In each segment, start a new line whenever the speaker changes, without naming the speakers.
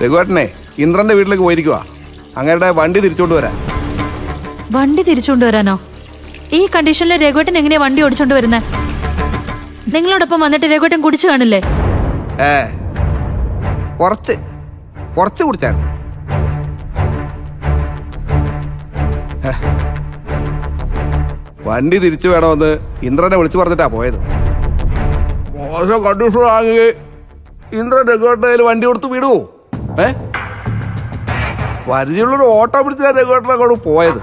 രഘുവേട്ടനെ ഇന്ദ്രന്റെ വീട്ടിലേക്ക് പോയിരിക്കുവാ. അങ്ങയുടെ വണ്ടി തിരിച്ചോണ്ട് വരാൻ.
വണ്ടി തിരിച്ചുകൊണ്ട് വരാനോ? ഈ കണ്ടീഷനിൽ രഘുവേട്ടൻ എങ്ങനെയാ വണ്ടി ഓടിച്ചോണ്ട് വരുന്നേ? നിങ്ങളോടൊപ്പം വന്നിട്ട് രഘുവേട്ടൻ കുടിച്ചു കാണില്ലേ?
കുറച്ച് കുടിച്ചായിരുന്നു. വണ്ടി തിരിച്ചു വേണമെന്ന് ഇന്ദ്രനെ വിളിച്ചു പറഞ്ഞിട്ടാ പോയത്. മോശം കണ്ടീഷൻ ആണെങ്കിൽ ഇന്ദ്രൻ രഘുവേട്ടൻ വണ്ടി കൊടുത്ത് വിടുവോ? പരിചയമുള്ളൊരു ഓട്ടോ പിടിച്ചാ രഘുവേട്ടൻ അങ്ങോട്ട് പോയത്.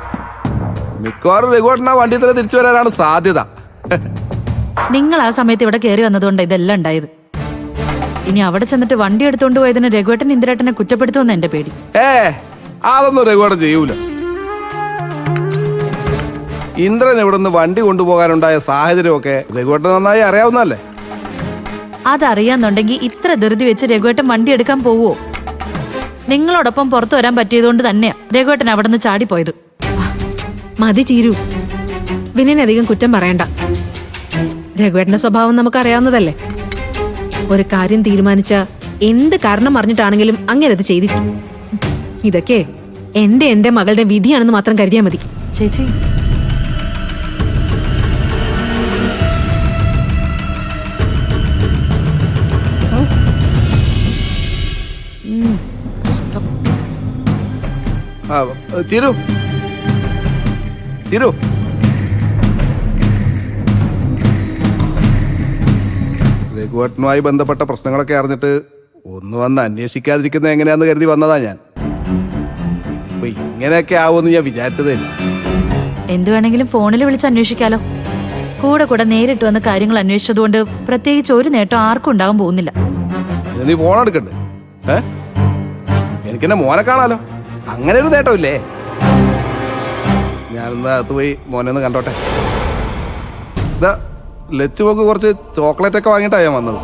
മിക്കവാറും രഘുവേട്ടൻ ആ വണ്ടി തന്നെ തിരിച്ചു വരാനാണ് സാധ്യത.
നിങ്ങൾ ആ സമയത്ത് ഇവിടെ കയറി വന്നതുകൊണ്ട് ഇതെല്ലാം ഉണ്ടായത്. ഇനി അവിടെ ചെന്നിട്ട് വണ്ടി എടുത്തോണ്ട് പോയതിന് രഘുവേട്ടൻ ഇന്ദ്രേട്ടനെ കുറ്റപ്പെടുത്തുമെന്ന് എന്റെ പേടി.
അതൊന്നും രഘുവേട്ടൻ ചെയ്യൂല. ഇന്ദ്രൻ ഇവിടുന്ന് വണ്ടി കൊണ്ടുപോകാനുണ്ടായ സാഹചര്യമൊക്കെ രഘുവേട്ടൻ നന്നായി അറിയാവുന്നല്ലേ?
അതറിയാന്നുണ്ടെങ്കിൽ ഇത്ര ധൃതി വെച്ച് രഘുവേട്ടൻ വണ്ടി എടുക്കാൻ പോവോ? നിങ്ങളോടൊപ്പം പുറത്തു വരാൻ പറ്റിയതുകൊണ്ട് തന്നെയാ രഘുവേട്ടൻ അവിടെ നിന്ന് ചാടിപ്പോയത്.
മതി ചീരു, വിനയനധികം കുറ്റം പറയണ്ട. രഘുവേട്ടന്റെ സ്വഭാവം നമുക്കറിയാവുന്നതല്ലേ. ഒരു കാര്യം തീരുമാനിച്ച എന്ത് കാരണം അറിഞ്ഞിട്ടാണെങ്കിലും അങ്ങനെ അത് ചെയ്തിരിക്കും. ഇതൊക്കെ എന്റെ മകളുടെ വിധിയാണെന്ന് മാത്രം കരുതിയാൽ മതി.
ചേച്ചി,
ചിരു ചിരു രഘുവേട്ടനുമായി ബന്ധപ്പെട്ട പ്രശ്നങ്ങളൊക്കെ അറിഞ്ഞിട്ട് ഒന്ന് വന്ന് അന്വേഷിക്കാതിരിക്കുന്നത് എങ്ങനെയാന്ന് കരുതി വന്നതാ ഞാൻ. ഇപ്പൊ ഇങ്ങനെയൊക്കെ ആവുമെന്ന് ഞാൻ വിചാരിച്ചതേ ഇല്ല.
എന്തു വേണമെങ്കിലും ഫോണിൽ വിളിച്ച് അന്വേഷിക്കാലോ. കൂടെ നേരിട്ട് വന്ന് കാര്യങ്ങൾ അന്വേഷിച്ചതുകൊണ്ട് പ്രത്യേകിച്ച് ഒരു നേട്ടം ആർക്കും ഉണ്ടാകാൻ പോകുന്നില്ല.
നീ ഫോൺ എടുക്കണ്ടേ? എനിക്കെന്നെ മോനെ കാണാലോ. അങ്ങനെ ഒരു നേട്ടമില്ലേ? ഞാനിന്ന് അകത്ത് പോയി മോനെ ഒന്ന് കണ്ടോട്ടെ. ഇതാ ലച്ചു പോക്ക് കുറച്ച് ചോക്ലേറ്റ് ഒക്കെ വാങ്ങിയിട്ടാ ഞാൻ വന്നത്.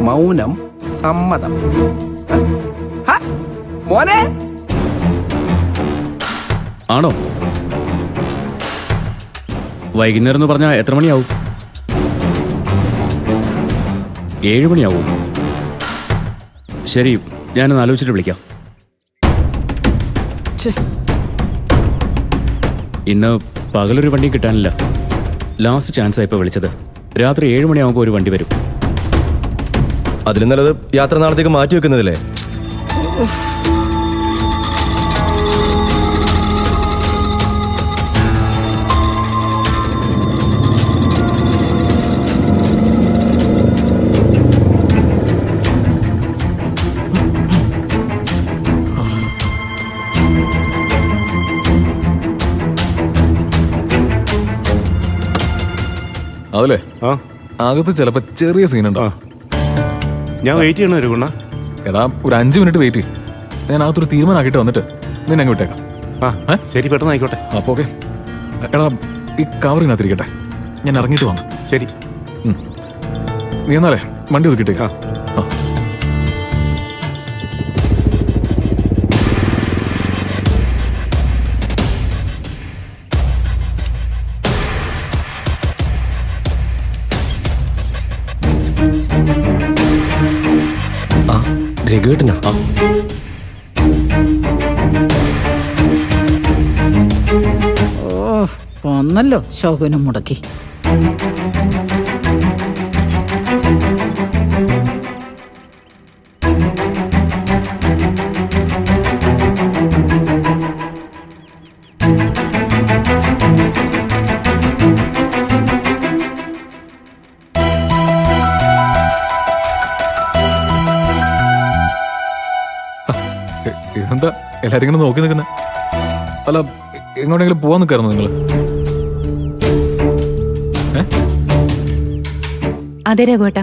മൗനം സമ്മതം. മോനെ
ആണോ? വൈകുന്നേരം എന്ന് പറഞ്ഞാൽ എത്ര മണിയാവും? 7 മണിയാവും. ശരി, ഞാനൊന്ന് ആലോചിച്ചിട്ട് വിളിക്കാം. ഇന്ന് പകലൊരു വണ്ടി കിട്ടാനില്ല. ലാസ്റ്റ് ചാൻസാണ് ഇപ്പോൾ വിളിച്ചത്. രാത്രി 7 മണിയാകുമ്പോൾ ഒരു വണ്ടി വരും.
അതിലും നല്ലത് യാത്ര നാളത്തേക്ക് മാറ്റി വെക്കുന്നതല്ലേ?
അതല്ലേ അകത്ത് ചിലപ്പോ ചെറിയ സീനുണ്ടോ?
ഞാൻ വെയിറ്റ് ചെയ്യണ ഒരു ഗുണ.
എടാ, ഒരു 5 മിനിറ്റ് വെയിറ്റ് ചെയ്യും. ഞാൻ അകത്തൊരു തീരുമാനമാക്കിയിട്ട് വന്നിട്ട് നിന്നെ അങ്ങ് വിട്ടേക്കാം.
ശരി, പെട്ടെന്ന് ആയിക്കോട്ടെ.
അപ്പൊ ഓക്കെ. എടാ, ഈ കവറിനകത്തിരിക്കട്ടെ, ഞാൻ ഇറങ്ങിയിട്ട് വന്നു.
ശരി.
നീ എന്നാലേ വണ്ടി ഒതുക്കിട്ടേക്കാം.
രഘുവേട്ടനാ?
വന്നല്ലോ ശോകനം മുടക്കി.
ഇതെന്താ എല്ലാരും ഇങ്ങനെ നോക്കി നിൽക്കുന്നെ? അല്ല, എങ്ങോട്ടെങ്കിലും പോവാൻ നിൽക്കായിരുന്നു നിങ്ങള്?
അതെ രഘുവേട്ടാ,